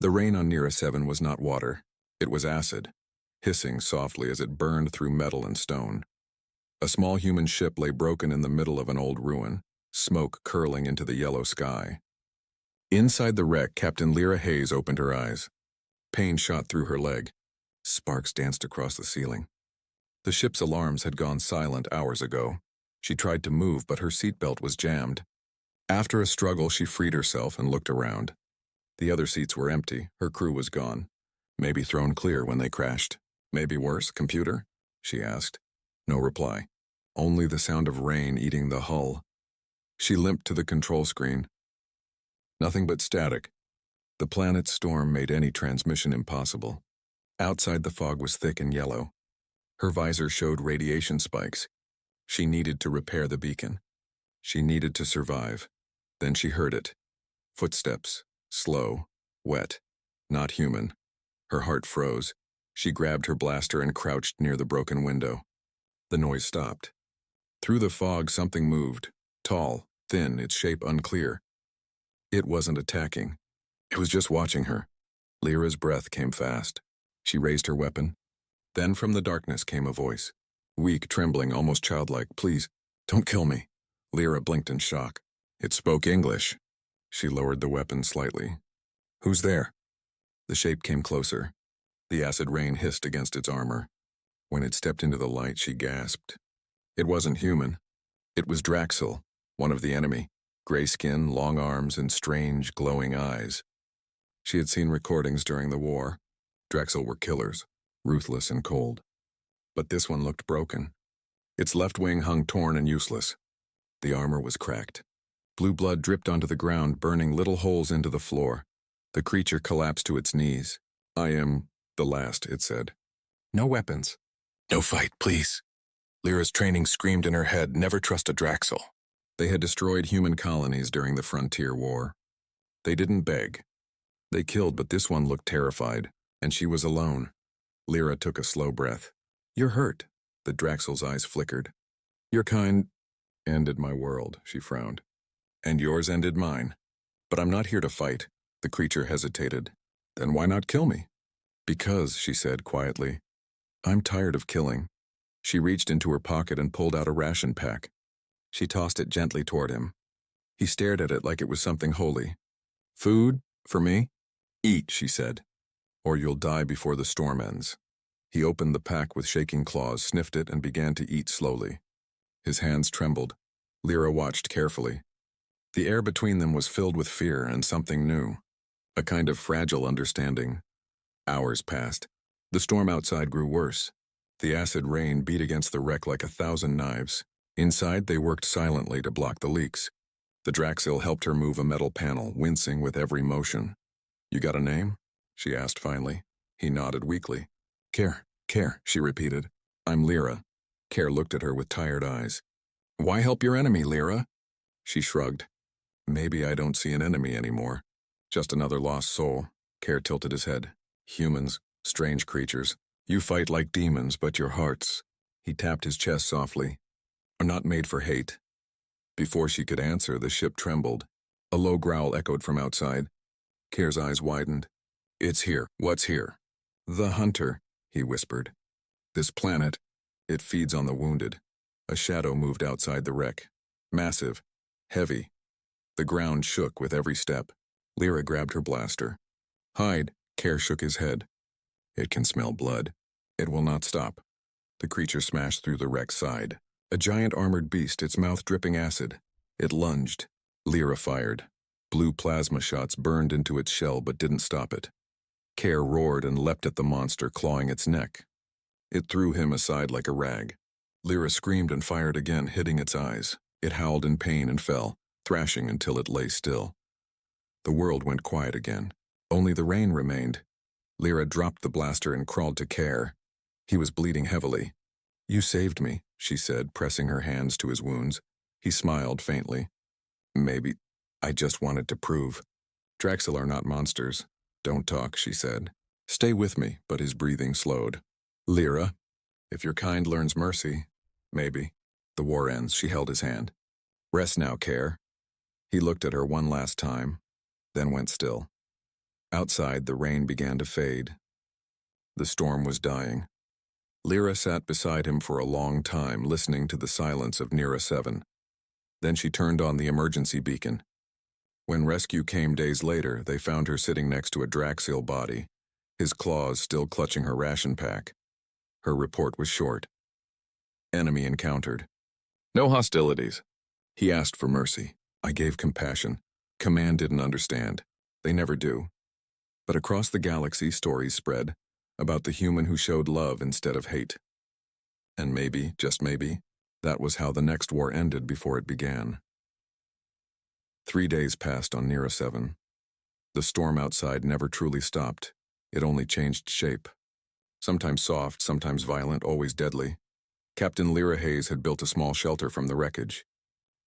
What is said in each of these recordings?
The rain on Nera 7 was not water. It was acid, hissing softly as it burned through metal and stone. A small human ship lay broken in the middle of an old ruin, smoke curling into the yellow sky. Inside the wreck, Captain Lyra Hayes opened her eyes. Pain shot through her leg. Sparks danced across the ceiling. The ship's alarms had gone silent hours ago. She tried to move, but her seatbelt was jammed. After a struggle, she freed herself and looked around. The other seats were empty. Her crew was gone. Maybe thrown clear when they crashed. Maybe worse, computer? She asked. No reply. Only the sound of rain eating the hull. She limped to the control screen. Nothing but static. The planet's storm made any transmission impossible. Outside, the fog was thick and yellow. Her visor showed radiation spikes. She needed to repair the beacon. She needed to survive. Then she heard it. Footsteps. Slow. Wet. Not human. Her heart froze. She grabbed her blaster and crouched near the broken window. The noise stopped. Through the fog, something moved. Tall, thin, its shape unclear. It wasn't attacking. It was just watching her. Lyra's breath came fast. She raised her weapon. Then from the darkness came a voice. Weak, trembling, almost childlike. Please, don't kill me. Lyra blinked in shock. It spoke English. She lowered the weapon slightly. Who's there? The shape came closer. The acid rain hissed against its armor. When it stepped into the light, she gasped. It wasn't human. It was Draxel, one of the enemy. Gray skin, long arms, and strange, glowing eyes. She had seen recordings during the war. Draxel were killers, ruthless and cold. But this one looked broken. Its left wing hung torn and useless. The armor was cracked. Blue blood dripped onto the ground, burning little holes into the floor. The creature collapsed to its knees. I am the last, it said. No weapons. No fight, please. Lyra's training screamed in her head, never trust a Draxel. They had destroyed human colonies during the Frontier War. They didn't beg. They killed, but this one looked terrified, and she was alone. Lyra took a slow breath. You're hurt. The Draxel's eyes flickered. Your kind ended my world, she frowned. And yours ended mine. But I'm not here to fight. The creature hesitated. Then why not kill me? Because, she said quietly, I'm tired of killing. She reached into her pocket and pulled out a ration pack. She tossed it gently toward him. He stared at it like it was something holy. Food? For me? Eat, she said, or you'll die before the storm ends. He opened the pack with shaking claws, sniffed it, and began to eat slowly. His hands trembled. Lyra watched carefully. The air between them was filled with fear and something new. A kind of fragile understanding. Hours passed. The storm outside grew worse. The acid rain beat against the wreck like 1,000 knives. Inside, they worked silently to block the leaks. The Draxil helped her move a metal panel, wincing with every motion. You got a name? She asked finally. He nodded weakly. Care, she repeated. I'm Lyra. Care looked at her with tired eyes. Why help your enemy, Lyra? She shrugged. Maybe I don't see an enemy anymore. Just another lost soul. Care tilted his head. Humans, strange creatures. You fight like demons, but your hearts, he tapped his chest softly, are not made for hate. Before she could answer, the ship trembled. A low growl echoed from outside. Care's eyes widened. It's here. What's here? The hunter, he whispered. This planet, it feeds on the wounded. A shadow moved outside the wreck. Massive. Heavy. The ground shook with every step. Lyra grabbed her blaster. Hide, Care shook his head. It can smell blood. It will not stop. The creature smashed through the wreck's side. A giant armored beast, its mouth dripping acid. It lunged. Lyra fired. Blue plasma shots burned into its shell but didn't stop it. Care roared and leapt at the monster, clawing its neck. It threw him aside like a rag. Lyra screamed and fired again, hitting its eyes. It howled in pain and fell, thrashing until it lay still. The world went quiet again. Only the rain remained. Lyra dropped the blaster and crawled to Care. He was bleeding heavily. You saved me, she said, pressing her hands to his wounds. He smiled faintly. Maybe. I just wanted to prove. Draxil are not monsters. Don't talk, she said. Stay with me, but his breathing slowed. Lyra, if your kind learns mercy, maybe. The war ends, she held his hand. Rest now, Care. He looked at her one last time, then went still. Outside, the rain began to fade. The storm was dying. Lyra sat beside him for a long time, listening to the silence of Nera 7. Then she turned on the emergency beacon. When rescue came days later, they found her sitting next to a Draxil body, his claws still clutching her ration pack. Her report was short. Enemy encountered. No hostilities. He asked for mercy. I gave compassion. Command didn't understand. They never do. But across the galaxy, stories spread about the human who showed love instead of hate. And maybe, just maybe, that was how the next war ended before it began. 3 days passed on Nera 7. The storm outside never truly stopped. It only changed shape. Sometimes soft, sometimes violent, always deadly. Captain Lyra Hayes had built a small shelter from the wreckage.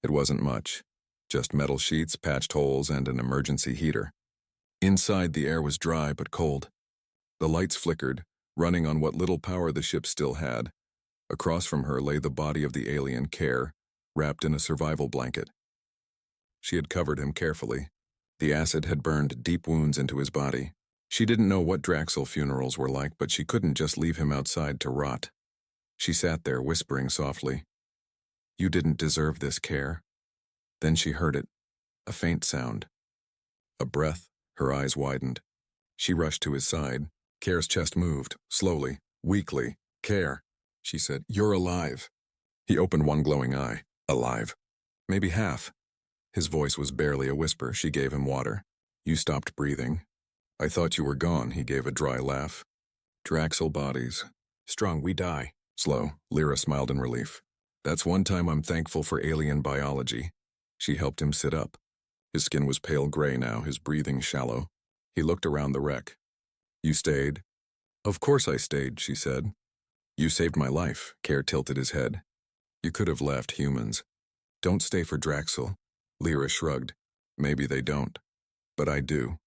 It wasn't much. Just metal sheets, patched holes, and an emergency heater. Inside, the air was dry but cold. The lights flickered, running on what little power the ship still had. Across from her lay the body of the alien Care, wrapped in a survival blanket. She had covered him carefully. The acid had burned deep wounds into his body. She didn't know what Draxil funerals were like, but she couldn't just leave him outside to rot. She sat there, whispering softly, "You didn't deserve this, Care." Then she heard it, a faint sound. A breath, her eyes widened. She rushed to his side. Care's chest moved, slowly, weakly. "Care," she said, "you're alive." He opened one glowing eye. Alive. Maybe half. His voice was barely a whisper. She gave him water. "You stopped breathing." "I thought you were gone," he gave a dry laugh. "Draxil bodies. Strong, we die." Slow, Lyra smiled in relief. "That's one time I'm thankful for alien biology." She helped him sit up. His skin was pale gray now, his breathing shallow. He looked around the wreck. "You stayed?" "Of course I stayed," she said. "You saved my life." Care tilted his head. "You could have left, humans. Don't stay for Draxil." Lyra shrugged. "Maybe they don't. But I do."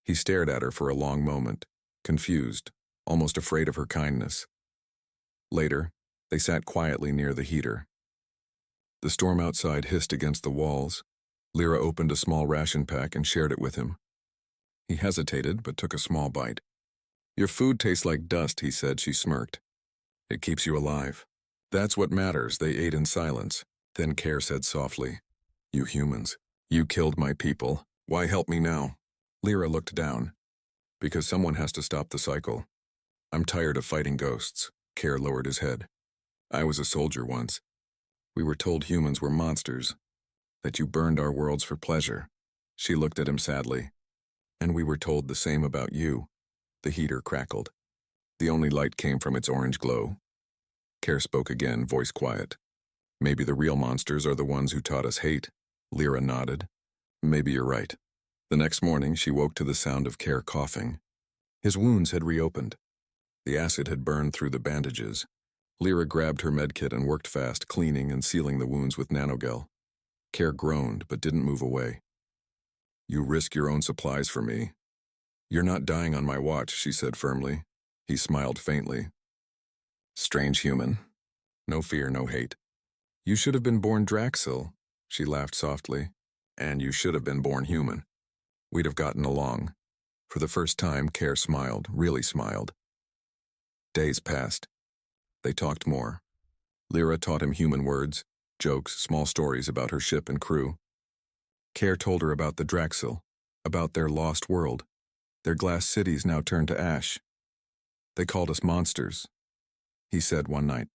He stared at her for a long moment, confused, almost afraid of her kindness. Later, they sat quietly near the heater. The storm outside hissed against the walls. Lyra opened a small ration pack and shared it with him. He hesitated, but took a small bite. "Your food tastes like dust," he said. She smirked. "It keeps you alive." "That's what matters." They ate in silence. Then Care said softly, "You humans, you killed my people. Why help me now?" Lyra looked down. "Because someone has to stop the cycle. I'm tired of fighting ghosts." Care lowered his head. "I was a soldier once. We were told humans were monsters, that you burned our worlds for pleasure." She looked at him sadly. "And we were told the same about you." The heater crackled. The only light came from its orange glow. Care spoke again, voice quiet. "Maybe the real monsters are the ones who taught us hate." Lyra nodded. "Maybe you're right." The next morning, she woke to the sound of Care coughing. His wounds had reopened. The acid had burned through the bandages. Lyra grabbed her medkit and worked fast, cleaning and sealing the wounds with nanogel. Care groaned, but didn't move away. "You risk your own supplies for me." "You're not dying on my watch," she said firmly. He smiled faintly. "Strange human. No fear, no hate." "You should have been born Draxil." She laughed softly. "And you should have been born human. We'd have gotten along." For the first time, Care smiled, really smiled. Days passed. They talked more. Lyra taught him human words, jokes, small stories about her ship and crew. Care told her about the Draxil, about their lost world, their glass cities now turned to ash. "They called us monsters," he said one night.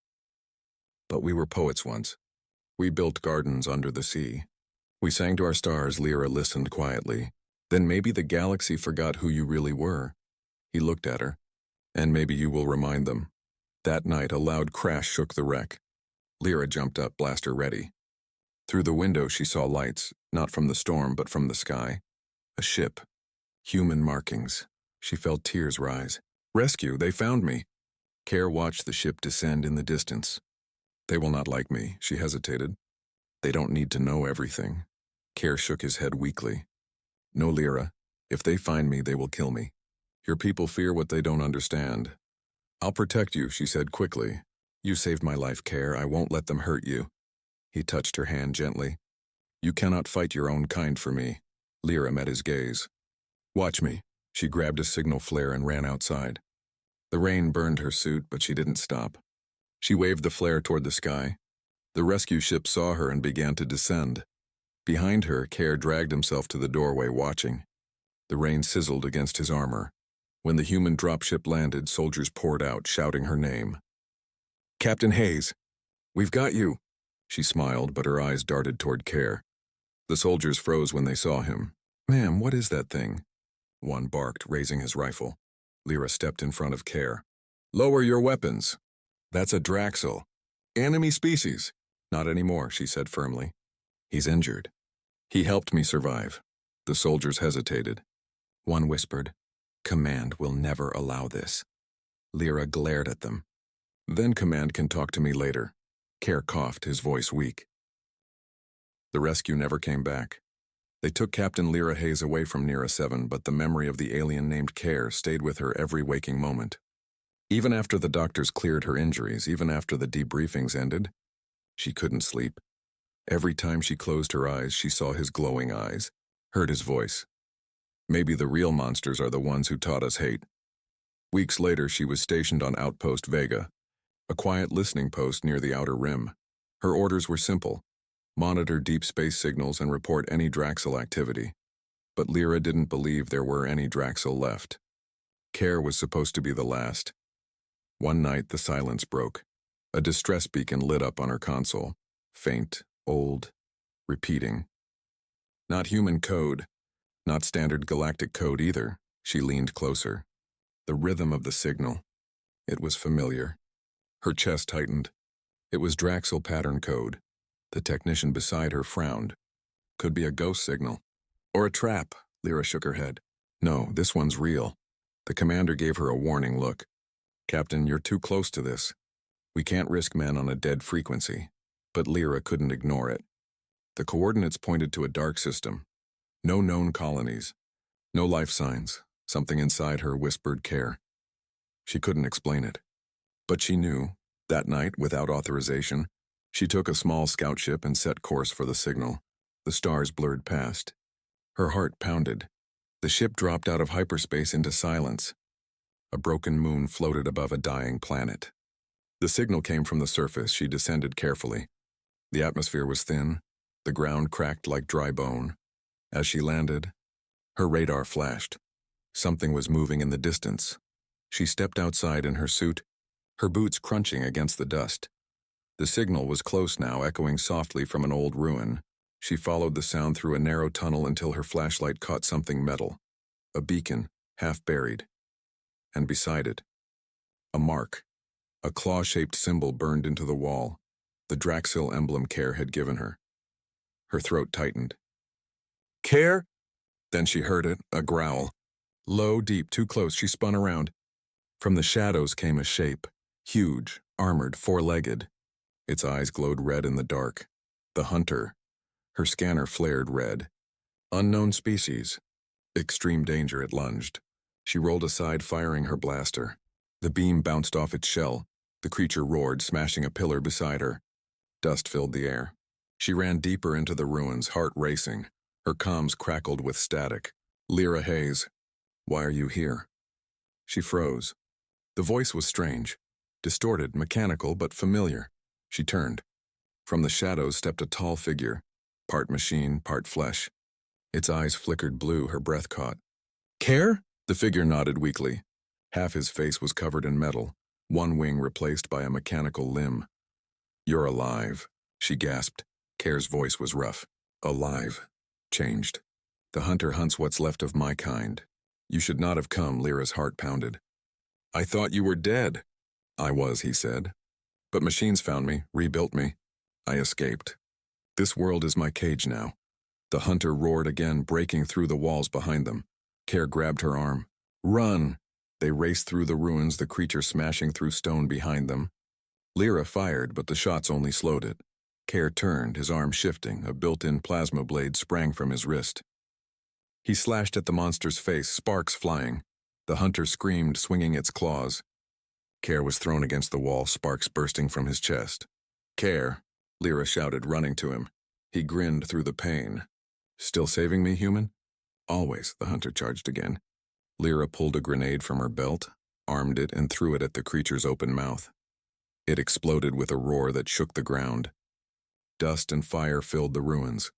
"But we were poets once. We built gardens under the sea. We sang to our stars." Lyra listened quietly. "Then maybe the galaxy forgot who you really were." He looked at her. "And maybe you will remind them." That night, a loud crash shook the wreck. Lyra jumped up, blaster ready. Through the window, she saw lights, not from the storm, but from the sky. A ship. Human markings. She felt tears rise. "Rescue, they found me." Care watched the ship descend in the distance. "They will not like me," she hesitated. "They don't need to know everything." Care shook his head weakly. "No, Lyra. If they find me, they will kill me. Your people fear what they don't understand." "I'll protect you," she said quickly. "You saved my life, Care. I won't let them hurt you." He touched her hand gently. "You cannot fight your own kind for me." Lyra met his gaze. "Watch me." She grabbed a signal flare and ran outside. The rain burned her suit, but she didn't stop. She waved the flare toward the sky. The rescue ship saw her and began to descend. Behind her, Care dragged himself to the doorway, watching. The rain sizzled against his armor. When the human dropship landed, soldiers poured out, shouting her name. "Captain Hayes, we've got you." She smiled, but her eyes darted toward Care. The soldiers froze when they saw him. "Ma'am, what is that thing?" One barked, raising his rifle. Lyra stepped in front of Care. "Lower your weapons. That's a Draxel. Enemy species." "Not anymore," she said firmly. "He's injured. He helped me survive." The soldiers hesitated. One whispered, "Command will never allow this." Lyra glared at them. "Then Command can talk to me later." Care coughed, his voice weak. The rescue never came back. They took Captain Lyra Hayes away from Nera 7, but the memory of the alien named Care stayed with her every waking moment. Even after the doctors cleared her injuries, even after the debriefings ended, she couldn't sleep. Every time she closed her eyes, she saw his glowing eyes, heard his voice. Maybe the real monsters are the ones who taught us hate. Weeks later, she was stationed on Outpost Vega, a quiet listening post near the outer rim. Her orders were simple: monitor deep space signals and report any Draxel activity. But Lyra didn't believe there were any Draxel left. Care was supposed to be the last. One night, the silence broke. A distress beacon lit up on her console. Faint, old, repeating. Not human code. Not standard galactic code either. She leaned closer. The rhythm of the signal. It was familiar. Her chest tightened. It was Draxel pattern code. The technician beside her frowned. Could be a ghost signal. Or a trap, Lyra shook her head. No, this one's real. The commander gave her a warning look. "Captain, you're too close to this. We can't risk men on a dead frequency." But Lyra couldn't ignore it. The coordinates pointed to a dark system. No known colonies. No life signs. Something inside her whispered Care. She couldn't explain it. But she knew. That night, without authorization, she took a small scout ship and set course for the signal. The stars blurred past. Her heart pounded. The ship dropped out of hyperspace into silence. A broken moon floated above a dying planet. The signal came from the surface. She descended carefully. The atmosphere was thin. The ground cracked like dry bone. As she landed, her radar flashed. Something was moving in the distance. She stepped outside in her suit, her boots crunching against the dust. The signal was close now, echoing softly from an old ruin. She followed the sound through a narrow tunnel until her flashlight caught something metal. A beacon, half buried. And beside it, a mark. A claw-shaped symbol burned into the wall. The Draxil emblem Care had given her. Her throat tightened. "Care?" Then she heard it, a growl. Low, deep, too close, she spun around. From the shadows came a shape. Huge, armored, four-legged. Its eyes glowed red in the dark. The hunter. Her scanner flared red. Unknown species. Extreme danger, it lunged. She rolled aside, firing her blaster. The beam bounced off its shell. The creature roared, smashing a pillar beside her. Dust filled the air. She ran deeper into the ruins, heart racing. Her comms crackled with static. "Lyra Hayes, why are you here?" She froze. The voice was strange. Distorted, mechanical, but familiar. She turned. From the shadows stepped a tall figure. Part machine, part flesh. Its eyes flickered blue, her breath caught. "Care?" The figure nodded weakly. Half his face was covered in metal, one wing replaced by a mechanical limb. "You're alive," she gasped. Care's voice was rough. "Alive. Changed. The hunter hunts what's left of my kind. You should not have come," Lyra's heart pounded. "I thought you were dead." "I was," he said. "But machines found me, rebuilt me. I escaped. This world is my cage now." The hunter roared again, breaking through the walls behind them. Care grabbed her arm. "Run!" They raced through the ruins, the creature smashing through stone behind them. Lyra fired, but the shots only slowed it. Care turned, his arm shifting. A built-in plasma blade sprang from his wrist. He slashed at the monster's face, sparks flying. The hunter screamed, swinging its claws. Care was thrown against the wall, sparks bursting from his chest. "Care," Lyra shouted, running to him. He grinned through the pain. "Still saving me, human?" "Always," the hunter charged again. Lyra pulled a grenade from her belt, armed it, and threw it at the creature's open mouth. It exploded with a roar that shook the ground. Dust and fire filled the ruins.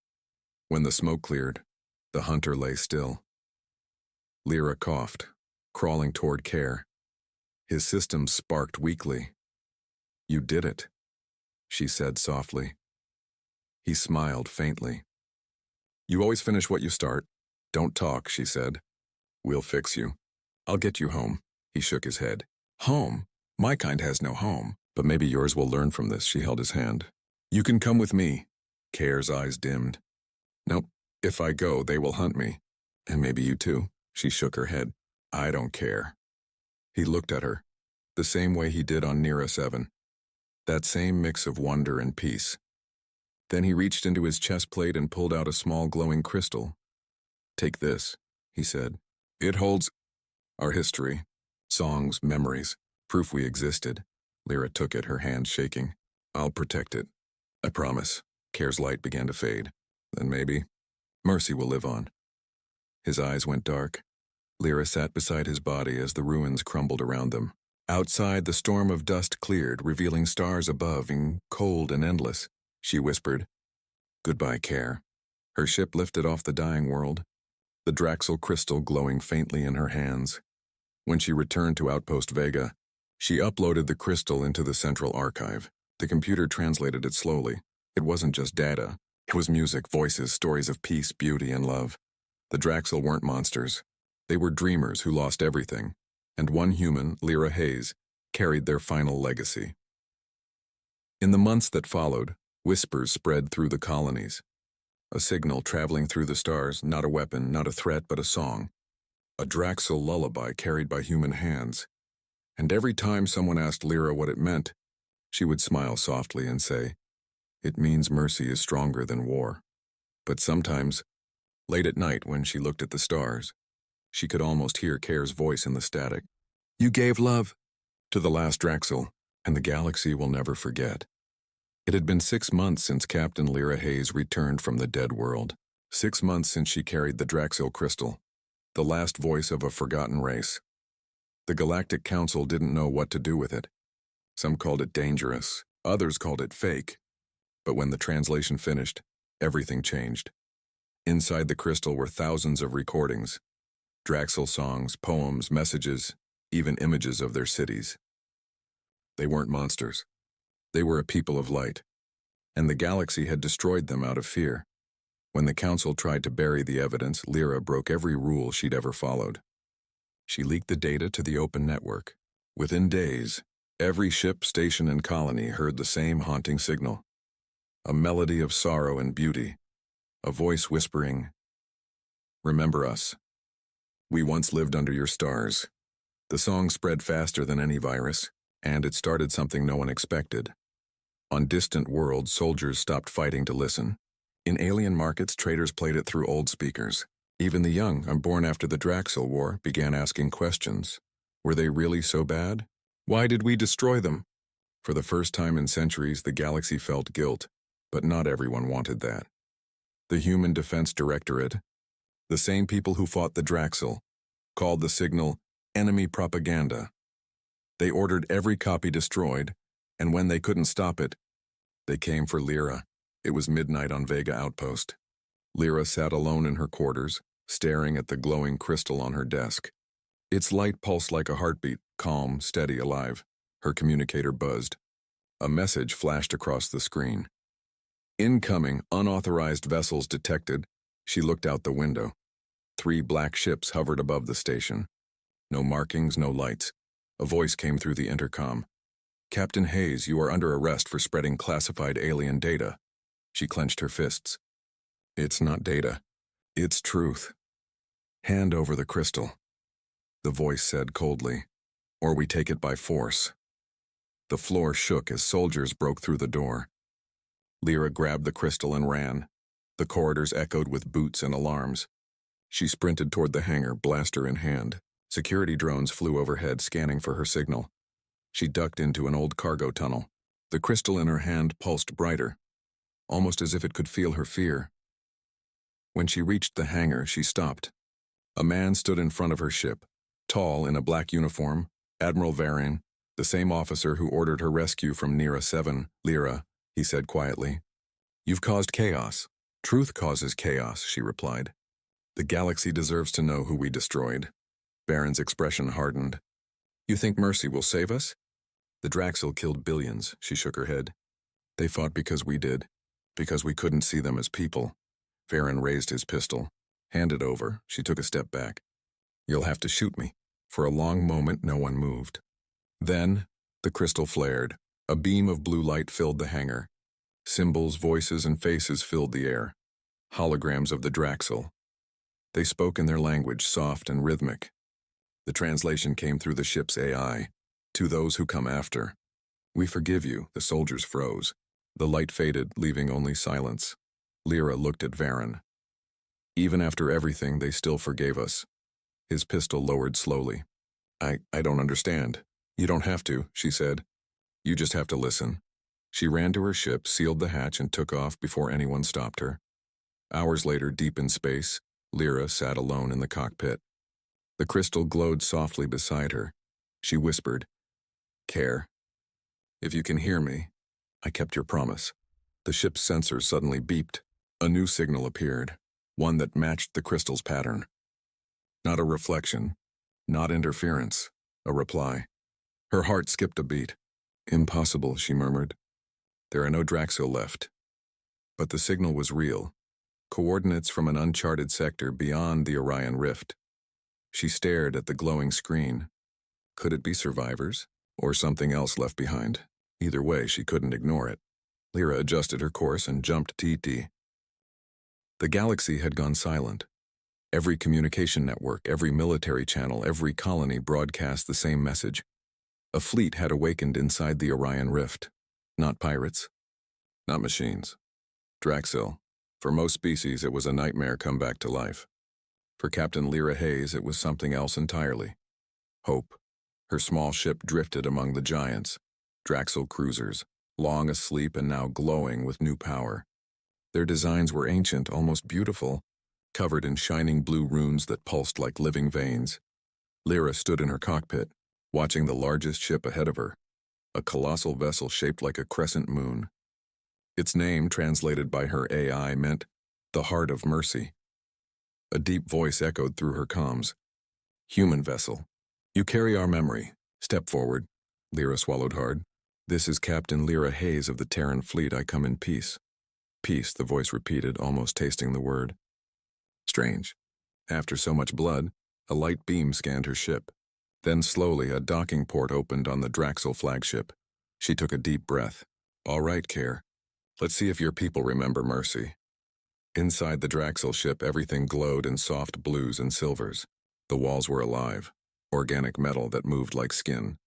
When the smoke cleared, the hunter lay still. Lyra coughed, crawling toward Care. His system sparked weakly. "You did it," she said softly. He smiled faintly. "You always finish what you start. Don't talk," she said. "We'll fix you. I'll get you home." He shook his head. "Home? My kind has no home. But maybe yours will learn from this." She held his hand. "You can come with me." Care's eyes dimmed. "Nope. If I go, they will hunt me. And maybe you too." She shook her head. "I don't care." He looked at her, the same way he did on Nera 7. That same mix of wonder and peace. Then he reached into his chest plate and pulled out a small glowing crystal. "Take this," he said. "It holds our history, songs, memories, proof we existed." Lyra took it, her hand shaking. "I'll protect it. I promise." Care's light began to fade. "Then maybe Mercy will live on." His eyes went dark. Lyra sat beside his body as the ruins crumbled around them. Outside, the storm of dust cleared, revealing stars above, and cold and endless. She whispered, "Goodbye, Care." Her ship lifted off the dying world, the Draxel crystal glowing faintly in her hands. When she returned to Outpost Vega, she uploaded the crystal into the central archive. The computer translated it slowly. It wasn't just data. It was music, voices, stories of peace, beauty, and love. The Draxel weren't monsters. They were dreamers who lost everything. And one human, Lyra Hayes, carried their final legacy. In the months that followed, whispers spread through the colonies. A signal traveling through the stars, not a weapon, not a threat, but a song. A Draxel lullaby carried by human hands. And every time someone asked Lyra what it meant, she would smile softly and say, "It means mercy is stronger than war." But sometimes, late at night when she looked at the stars, she could almost hear Care's voice in the static. "You gave love to the last Draxel, and the galaxy will never forget." It had been 6 months since Captain Lyra Hayes returned from the dead world. 6 months since she carried the Draxel crystal, the last voice of a forgotten race. The Galactic Council didn't know what to do with it. Some called it dangerous, others called it fake. But when the translation finished, everything changed. Inside the crystal were thousands of recordings, Draxel songs, poems, messages, even images of their cities. They weren't monsters. They were a people of light, and the galaxy had destroyed them out of fear. When the Council tried to bury the evidence, Lyra broke every rule she'd ever followed. She leaked the data to the open network. Within days, every ship, station, and colony heard the same haunting signal. A melody of sorrow and beauty. A voice whispering, "Remember us. We once lived under your stars." The song spread faster than any virus, and it started something no one expected. On distant worlds, soldiers stopped fighting to listen. In alien markets, traders played it through old speakers. Even the young, born after the Draxel War, began asking questions. Were they really so bad? Why did we destroy them? For the first time in centuries, the galaxy felt guilt, but not everyone wanted that. The Human Defense Directorate, the same people who fought the Draxel, called the signal enemy propaganda. They ordered every copy destroyed, and when they couldn't stop it, they came for Lyra. It was midnight on Vega Outpost. Lyra sat alone in her quarters, staring at the glowing crystal on her desk. Its light pulsed like a heartbeat, calm, steady, alive. Her communicator buzzed. A message flashed across the screen. Incoming, unauthorized vessels detected. She looked out the window. 3 black ships hovered above the station. No markings, no lights. A voice came through the intercom. "Captain Hayes, you are under arrest for spreading classified alien data." She clenched her fists. "It's not data. It's truth. Hand over the crystal," the voice said coldly, "or we take it by force." The floor shook as soldiers broke through the door. Lyra grabbed the crystal and ran. The corridors echoed with boots and alarms. She sprinted toward the hangar, blaster in hand. Security drones flew overhead, scanning for her signal. She ducked into an old cargo tunnel. The crystal in her hand pulsed brighter, almost as if it could feel her fear. When she reached the hangar, she stopped. A man stood in front of her ship, Tall, in a black uniform, Admiral Varin, the same officer who ordered her rescue from Nera 7, Lyra, he said quietly. You've caused chaos. Truth causes chaos, she replied. The galaxy deserves to know who we destroyed. Varin's expression hardened. You think mercy will save us? The Draxil killed billions, she shook her head. They fought because we did, because we couldn't see them as people. Varin raised his pistol. Hand it over, she took a step back. You'll have to shoot me. For a long moment, no one moved. Then, the crystal flared. A beam of blue light filled the hangar. Symbols, voices, and faces filled the air. Holograms of the Draxil. They spoke in their language, soft and rhythmic. The translation came through the ship's AI. To those who come after. We forgive you, the soldiers froze. The light faded, leaving only silence. Lyra looked at Varin. Even after everything, they still forgave us. His pistol lowered slowly. I don't understand. You don't have to, she said. You just have to listen. She ran to her ship, sealed the hatch, and took off before anyone stopped her. Hours later, deep in space, Lyra sat alone in the cockpit. The crystal glowed softly beside her. She whispered, Care. If you can hear me, I kept your promise. The ship's sensors suddenly beeped. A new signal appeared, one that matched the crystal's pattern. Not a reflection, not interference, a reply. Her heart skipped a beat. Impossible, she murmured. There are no Draxil left. But the signal was real. Coordinates from an uncharted sector beyond the Orion Rift. She stared at the glowing screen. Could it be survivors, or something else left behind? Either way, she couldn't ignore it. Lyra adjusted her course and jumped TT. The galaxy had gone silent. Every communication network, every military channel, every colony broadcast the same message. A fleet had awakened inside the Orion Rift. Not pirates. Not machines. Draxil. For most species, it was a nightmare come back to life. For Captain Lyra Hayes, it was something else entirely. Hope. Her small ship drifted among the giants. Draxil cruisers, long asleep and now glowing with new power. Their designs were ancient, almost beautiful, covered in shining blue runes that pulsed like living veins. Lyra stood in her cockpit, watching the largest ship ahead of her, a colossal vessel shaped like a crescent moon. Its name, translated by her AI, meant the Heart of Mercy. A deep voice echoed through her comms. Human vessel. You carry our memory. Step forward. Lyra swallowed hard. This is Captain Lyra Hayes of the Terran fleet. I come in peace. Peace, the voice repeated, almost tasting the word. Strange. After so much blood, a light beam scanned her ship. Then slowly, a docking port opened on the Draxil flagship. She took a deep breath. All right, Care. Let's see if your people remember mercy. Inside the Draxil ship, everything glowed in soft blues and silvers. The walls were alive, organic metal that moved like skin.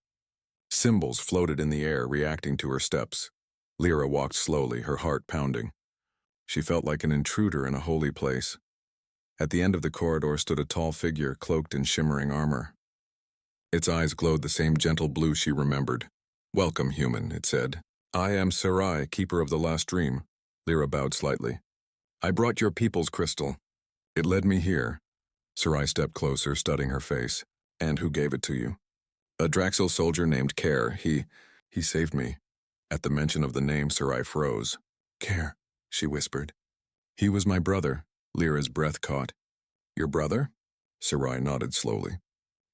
Symbols floated in the air, reacting to her steps. Lyra walked slowly, her heart pounding. She felt like an intruder in a holy place. At the end of the corridor stood a tall figure cloaked in shimmering armor. Its eyes glowed the same gentle blue she remembered. Welcome, human, it said. I am Sarai, keeper of the last dream. Lyra bowed slightly. I brought your people's crystal. It led me here. Sarai stepped closer, studying her face. And who gave it to you? A Draxil soldier named Care. He saved me. At the mention of the name, Sarai froze. Care, she whispered. He was my brother. Lyra's breath caught. Your brother? Sarai nodded slowly.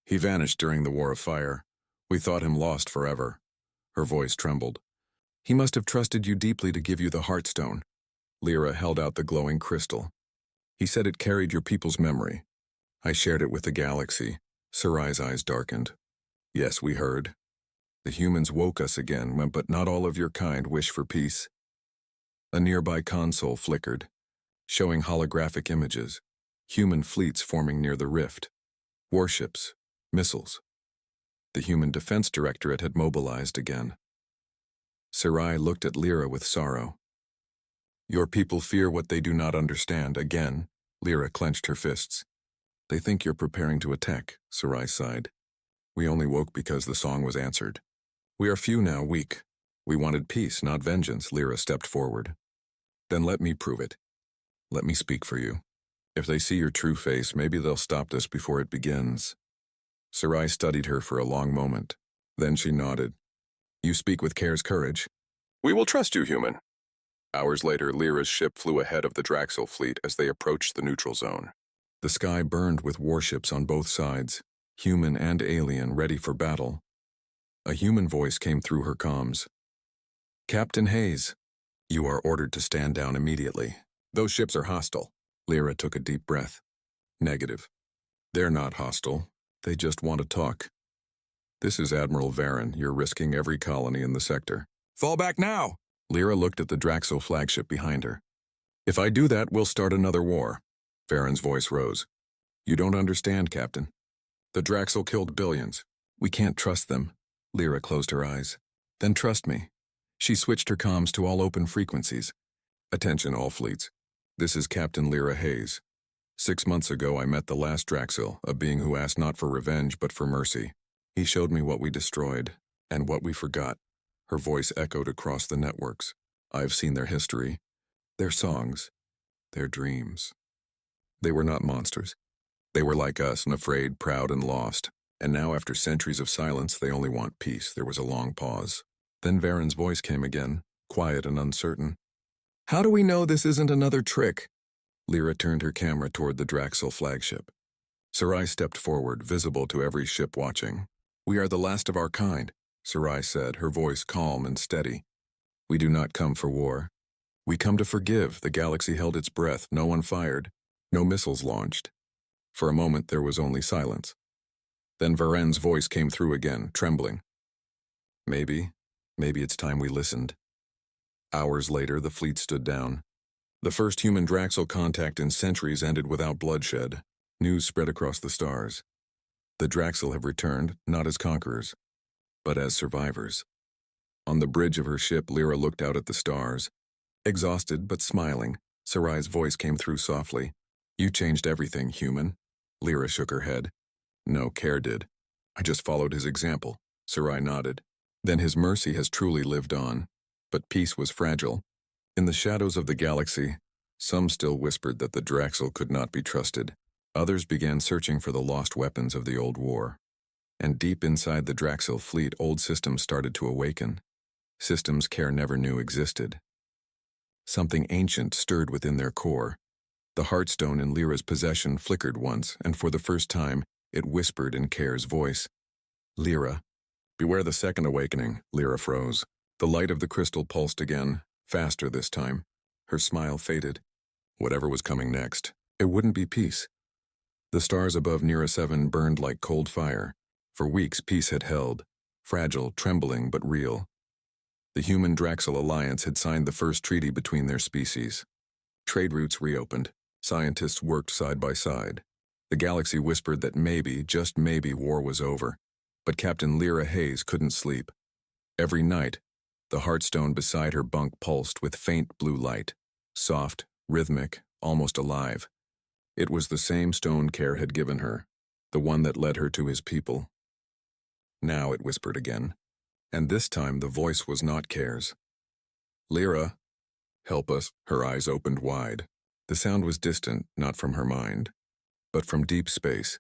He vanished during the War of Fire. We thought him lost forever. Her voice trembled. He must have trusted you deeply to give you the Heartstone. Lyra held out the glowing crystal. He said it carried your people's memory. I shared it with the galaxy. Sarai's eyes darkened. Yes, we heard. The humans woke us again, but not all of your kind wish for peace. A nearby console flickered, showing holographic images, human fleets forming near the rift, warships, missiles. The Human Defense Directorate had mobilized again. Sarai looked at Lyra with sorrow. Your people fear what they do not understand. Again, Lyra clenched her fists. They think you're preparing to attack, Sarai sighed. We only woke because the song was answered. We are few now, weak. We wanted peace, not vengeance, Lyra stepped forward. Then let me prove it. Let me speak for you. If they see your true face, maybe they'll stop this before it begins. Sarai studied her for a long moment. Then she nodded. You speak with Care's courage. We will trust you, human. Hours later, Lyra's ship flew ahead of the Draxel fleet as they approached the neutral zone. The sky burned with warships on both sides, human and alien, ready for battle. A human voice came through her comms. Captain Hayes, you are ordered to stand down immediately. Those ships are hostile. Lyra took a deep breath. Negative. They're not hostile. They just want to talk. This is Admiral Varen. You're risking every colony in the sector. Fall back now! Lyra looked at the Draxel flagship behind her. If I do that, we'll start another war. Varen's voice rose. You don't understand, Captain. The Draxel killed billions. We can't trust them. Lyra closed her eyes. Then trust me. She switched her comms to all open frequencies. Attention, all fleets. This is Captain Lyra Hayes. 6 months ago, I met the last Draxel, a being who asked not for revenge but for mercy. He showed me what we destroyed, and what we forgot. Her voice echoed across the networks. I've seen their history, their songs, their dreams. They were not monsters. They were like us, unafraid, proud, and lost. And now, after centuries of silence, they only want peace. There was a long pause. Then Varen's voice came again, quiet and uncertain. How do we know this isn't another trick? Lyra turned her camera toward the Draxel flagship. Sarai stepped forward, visible to every ship watching. We are the last of our kind, Sarai said, her voice calm and steady. We do not come for war. We come to forgive. The galaxy held its breath. No one fired. No missiles launched. For a moment, there was only silence. Then Varen's voice came through again, trembling. Maybe it's time we listened. Hours later, the fleet stood down. The first human Draxel contact in centuries ended without bloodshed. News spread across the stars. The Draxel have returned, not as conquerors, but as survivors. On the bridge of her ship, Lyra looked out at the stars. Exhausted but smiling, Sarai's voice came through softly. You changed everything, human. Lyra shook her head. No, Care did. I just followed his example. Sarai nodded. Then his mercy has truly lived on. But peace was fragile. In the shadows of the galaxy, some still whispered that the Draxel could not be trusted. Others began searching for the lost weapons of the old war. And deep inside the Draxel fleet, old systems started to awaken. Systems Care never knew existed. Something ancient stirred within their core. The Heartstone in Lyra's possession flickered once, and for the first time, it whispered in Care's voice. Lyra. Beware the second awakening, Lyra froze. The light of the crystal pulsed again, faster this time. Her smile faded. Whatever was coming next, it wouldn't be peace. The stars above Nera 7 burned like cold fire. For weeks, peace had held, fragile, trembling, but real. The human Draxel alliance had signed the first treaty between their species. Trade routes reopened. Scientists worked side by side. The galaxy whispered that maybe, just maybe, war was over. But Captain Lyra Hayes couldn't sleep. Every night, the Heartstone beside her bunk pulsed with faint blue light. Soft, rhythmic, almost alive. It was the same stone Care had given her, the one that led her to his people. Now it whispered again, and this time the voice was not Care's. Lyra, help us. Her eyes opened wide. The sound was distant, not from her mind, but from deep space.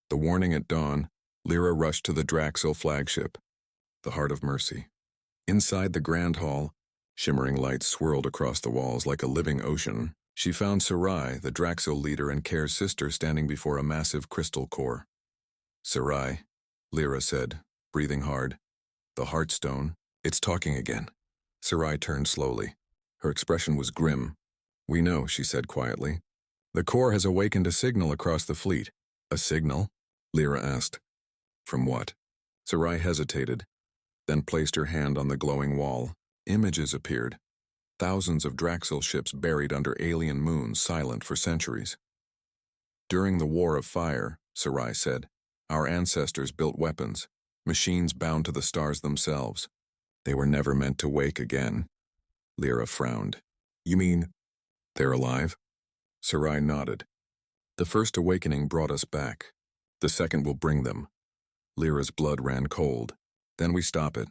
The warning at dawn, Lyra rushed to the Draxel flagship, the Heart of Mercy. Inside the grand hall, shimmering lights swirled across the walls like a living ocean. She found Sarai, the Draxel leader and Care's sister, standing before a massive crystal core. Sarai, Lyra said, breathing hard. The Heartstone, it's talking again. Sarai turned slowly. Her expression was grim. We know, she said quietly. The core has awakened a signal across the fleet. A signal? Lyra asked. From what? Sarai hesitated, then placed her hand on the glowing wall. Images appeared. Thousands of Draxel ships buried under alien moons, silent for centuries. During the War of Fire, Sarai said, our ancestors built weapons, machines bound to the stars themselves. They were never meant to wake again. Lyra frowned. You mean, they're alive? Sarai nodded. The first awakening brought us back. The second will bring them. Lyra's blood ran cold. Then we stop it.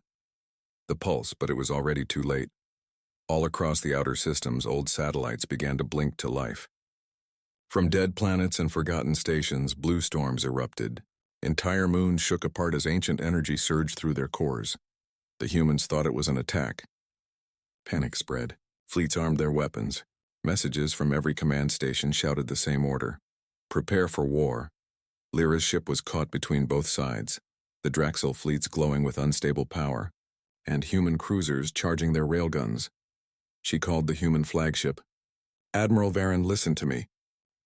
The pulse, but it was already too late. All across the outer systems, old satellites began to blink to life. From dead planets and forgotten stations, blue storms erupted. Entire moons shook apart as ancient energy surged through their cores. The humans thought it was an attack. Panic spread. Fleets armed their weapons. Messages from every command station shouted the same order. Prepare for war. Lyra's ship was caught between both sides, the Draxil fleets glowing with unstable power, and human cruisers charging their railguns. She called the human flagship. Admiral Varen, listen to me.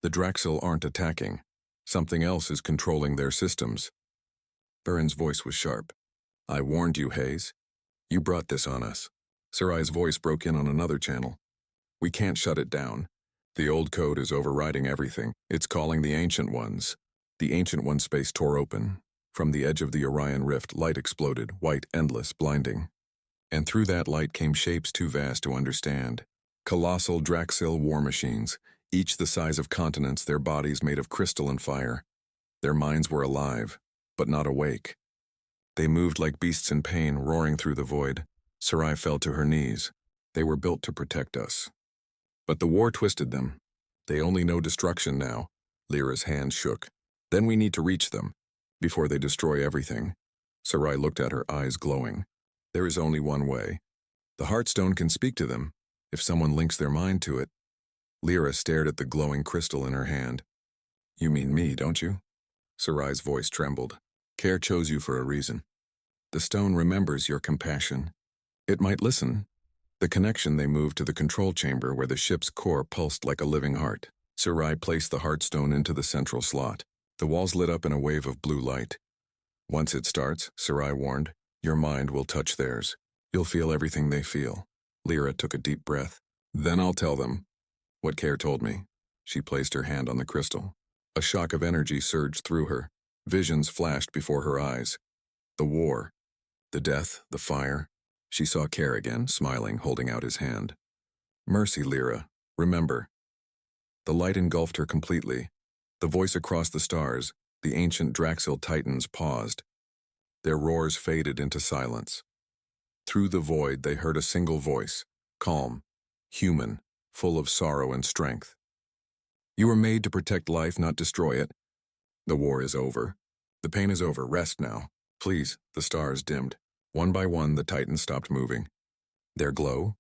The Draxil aren't attacking. Something else is controlling their systems. Varen's voice was sharp. I warned you, Hayes. You brought this on us. Sarai's voice broke in on another channel. We can't shut it down. The old code is overriding everything. It's calling the Ancient Ones. The Ancient One space tore open. From the edge of the Orion Rift, light exploded, white, endless, blinding. And through that light came shapes too vast to understand. Colossal Draxil war machines, each the size of continents, their bodies made of crystal and fire. Their minds were alive, but not awake. They moved like beasts in pain, roaring through the void. Sarai fell to her knees. They were built to protect us. But the war twisted them. They only know destruction now. Lyra's hand shook. Then we need to reach them, before they destroy everything. Sarai looked at her, eyes glowing. There is only one way. The Heartstone can speak to them, if someone links their mind to it. Lyra stared at the glowing crystal in her hand. You mean me, don't you? Sarai's voice trembled. Care chose you for a reason. The stone remembers your compassion. It might listen. The connection they moved to the control chamber where the ship's core pulsed like a living heart. Sarai placed the Heartstone into the central slot. The walls lit up in a wave of blue light. Once it starts, Sarai warned, your mind will touch theirs. You'll feel everything they feel. Lyra took a deep breath. Then I'll tell them what Care told me. She placed her hand on the crystal. A shock of energy surged through her. Visions flashed before her eyes. The war, the death, the fire. She saw Care again, smiling, holding out his hand. Mercy, Lyra. Remember. The light engulfed her completely. The voice across the stars, the ancient Draxil titans, paused. Their roars faded into silence. Through the void, they heard a single voice, calm, human, full of sorrow and strength. You were made to protect life, not destroy it. The war is over. The pain is over. Rest now. Please. The stars dimmed. One by one, the titans stopped moving. Their glow,